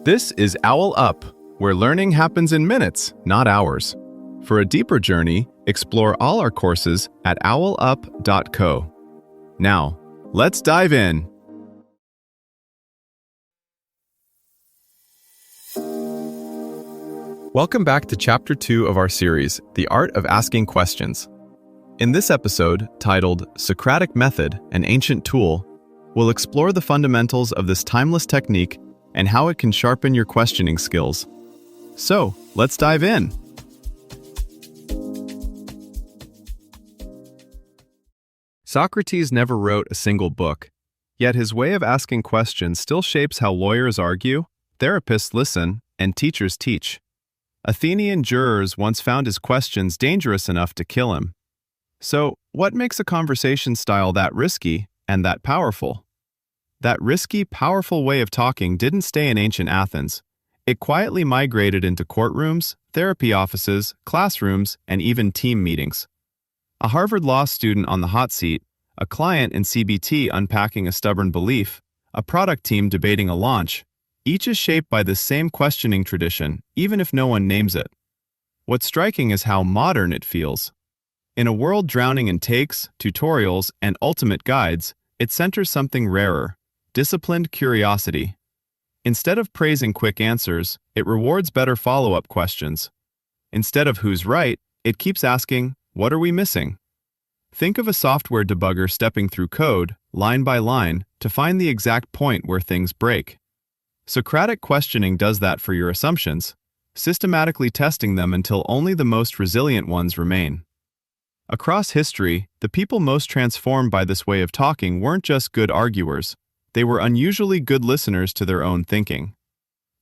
This is OwlUp, where learning happens in minutes, not hours. For a deeper journey, explore all our courses at owlup.co. Now, let's dive in. Welcome back to Chapter 2 of our series, The Art of Asking Questions. In this episode, titled Socratic Method, an Ancient Tool, we'll explore the fundamentals of this timeless technique and how it can sharpen your questioning skills. So, let's dive in. Socrates never wrote a single book, yet his way of asking questions still shapes how lawyers argue, therapists listen, and teachers teach. Athenian jurors once found his questions dangerous enough to kill him. So, what makes a conversation style that risky and that powerful? That risky, powerful way of talking didn't stay in ancient Athens. It quietly migrated into courtrooms, therapy offices, classrooms, and even team meetings. A Harvard law student on the hot seat, a client in CBT unpacking a stubborn belief, a product team debating a launch, each is shaped by this same questioning tradition, even if no one names it. What's striking is how modern it feels. In a world drowning in takes, tutorials, and ultimate guides, it centers something rarer: disciplined curiosity. Instead of praising quick answers, it rewards better follow-up questions. Instead of who's right, it keeps asking, what are we missing? Think of a software debugger stepping through code, line by line, to find the exact point where things break. Socratic questioning does that for your assumptions, systematically testing them until only the most resilient ones remain. Across history, the people most transformed by this way of talking weren't just good arguers. They were unusually good listeners to their own thinking.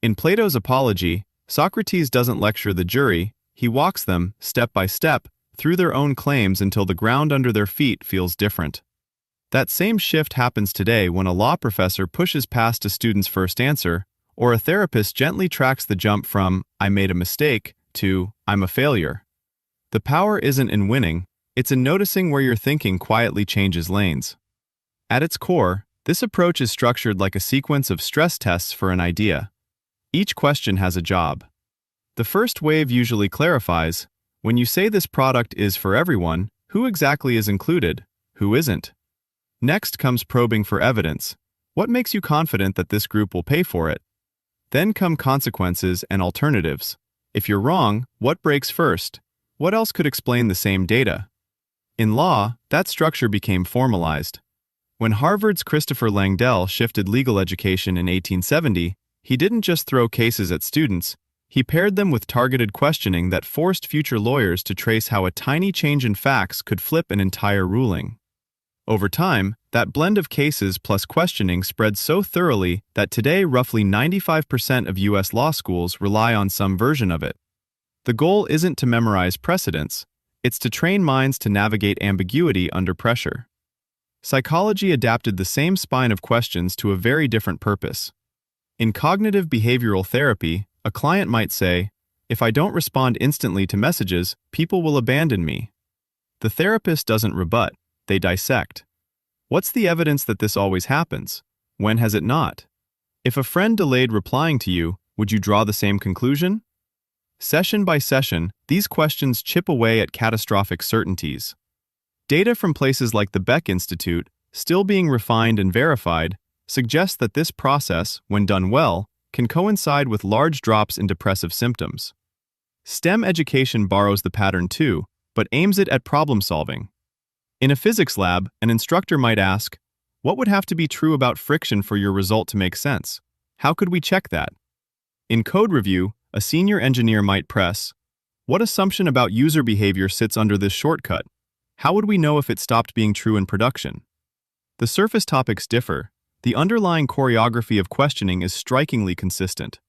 In Plato's Apology, Socrates doesn't lecture the jury, he walks them, step by step, through their own claims until the ground under their feet feels different. That same shift happens today when a law professor pushes past a student's first answer, or a therapist gently tracks the jump from, I made a mistake, to, I'm a failure. The power isn't in winning, it's in noticing where your thinking quietly changes lanes. At its core, this approach is structured like a sequence of stress tests for an idea. Each question has a job. The first wave usually clarifies, when you say this product is for everyone, who exactly is included, who isn't? Next comes probing for evidence. What makes you confident that this group will pay for it? Then come consequences and alternatives. If you're wrong, what breaks first? What else could explain the same data? In law, that structure became formalized. When Harvard's Christopher Langdell shifted legal education in 1870, he didn't just throw cases at students, he paired them with targeted questioning that forced future lawyers to trace how a tiny change in facts could flip an entire ruling. Over time, that blend of cases plus questioning spread so thoroughly that today roughly 95% of U.S. law schools rely on some version of it. The goal isn't to memorize precedents, it's to train minds to navigate ambiguity under pressure. Psychology adapted the same spine of questions to a very different purpose. In cognitive behavioral therapy, a client might say, if I don't respond instantly to messages, people will abandon me. The therapist doesn't rebut, they dissect. What's the evidence that this always happens? When has it not? If a friend delayed replying to you, would you draw the same conclusion? Session by session, these questions chip away at catastrophic certainties. Data from places like the Beck Institute, still being refined and verified, suggests that this process, when done well, can coincide with large drops in depressive symptoms. STEM education borrows the pattern too, but aims it at problem solving. In a physics lab, an instructor might ask, what would have to be true about friction for your result to make sense? How could we check that? In code review, a senior engineer might press, what assumption about user behavior sits under this shortcut? How would we know if it stopped being true in production? The surface topics differ. The underlying choreography of questioning is strikingly consistent.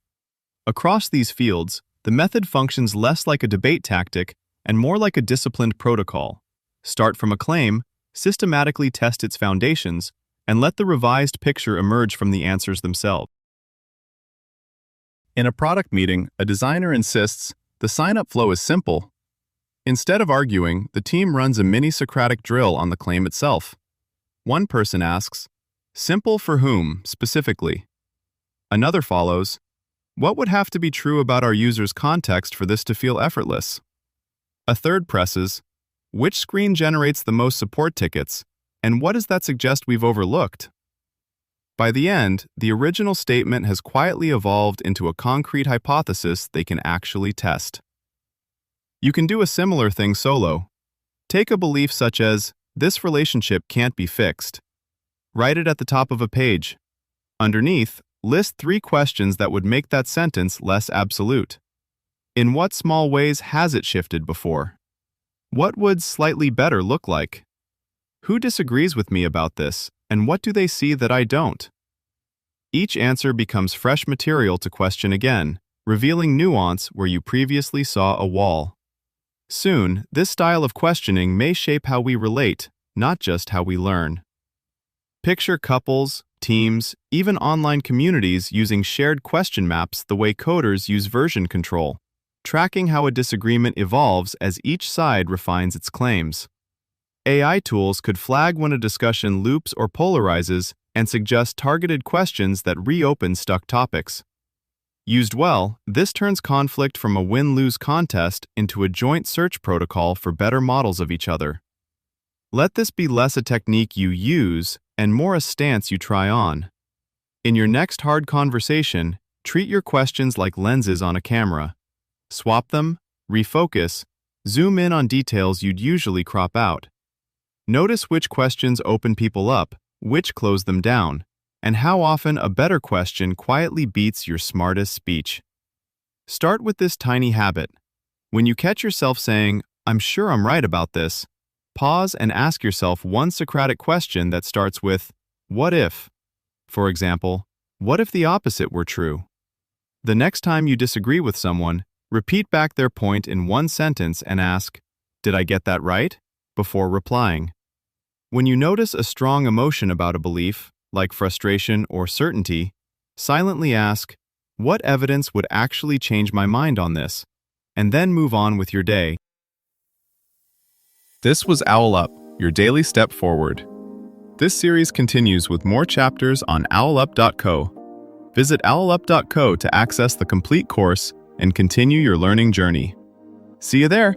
Across these fields, the method functions less like a debate tactic and more like a disciplined protocol. Start from a claim, systematically test its foundations, and let the revised picture emerge from the answers themselves. In a product meeting, a designer insists, the sign-up flow is simple. Instead of arguing, the team runs a mini Socratic drill on the claim itself. One person asks, simple for whom, specifically? Another follows, What would have to be true about our user's context for this to feel effortless? A third presses, which screen generates the most support tickets, and what does that suggest we've overlooked? By the end, the original statement has quietly evolved into a concrete hypothesis they can actually test. You can do a similar thing solo. Take a belief such as, this relationship can't be fixed. Write it at the top of a page. Underneath, list 3 questions that would make that sentence less absolute. In what small ways has it shifted before? What would slightly better look like? Who disagrees with me about this, and what do they see that I don't? Each answer becomes fresh material to question again, revealing nuance where you previously saw a wall. Soon, this style of questioning may shape how we relate, not just how we learn. Picture couples, teams, even online communities using shared question maps the way coders use version control, tracking how a disagreement evolves as each side refines its claims. AI tools could flag when a discussion loops or polarizes and suggest targeted questions that reopen stuck topics. Used well, this turns conflict from a win-lose contest into a joint search protocol for better models of each other. Let this be less a technique you use and more a stance you try on. In your next hard conversation, treat your questions like lenses on a camera. Swap them, refocus, zoom in on details you'd usually crop out. Notice which questions open people up, which close them down, and how often a better question quietly beats your smartest speech. Start with this tiny habit. When you catch yourself saying, "I'm sure I'm right about this," pause and ask yourself one Socratic question that starts with, "What if?" For example, what if the opposite were true? The next time you disagree with someone, repeat back their point in one sentence and ask, "Did I get that right?" before replying. When you notice a strong emotion about a belief, like frustration or certainty, silently ask, "What evidence would actually change my mind on this?" and then move on with your day. This was OwlUp, your daily step forward. This series continues with more chapters on OwlUp.co. Visit OwlUp.co to access the complete course and continue your learning journey. See you there!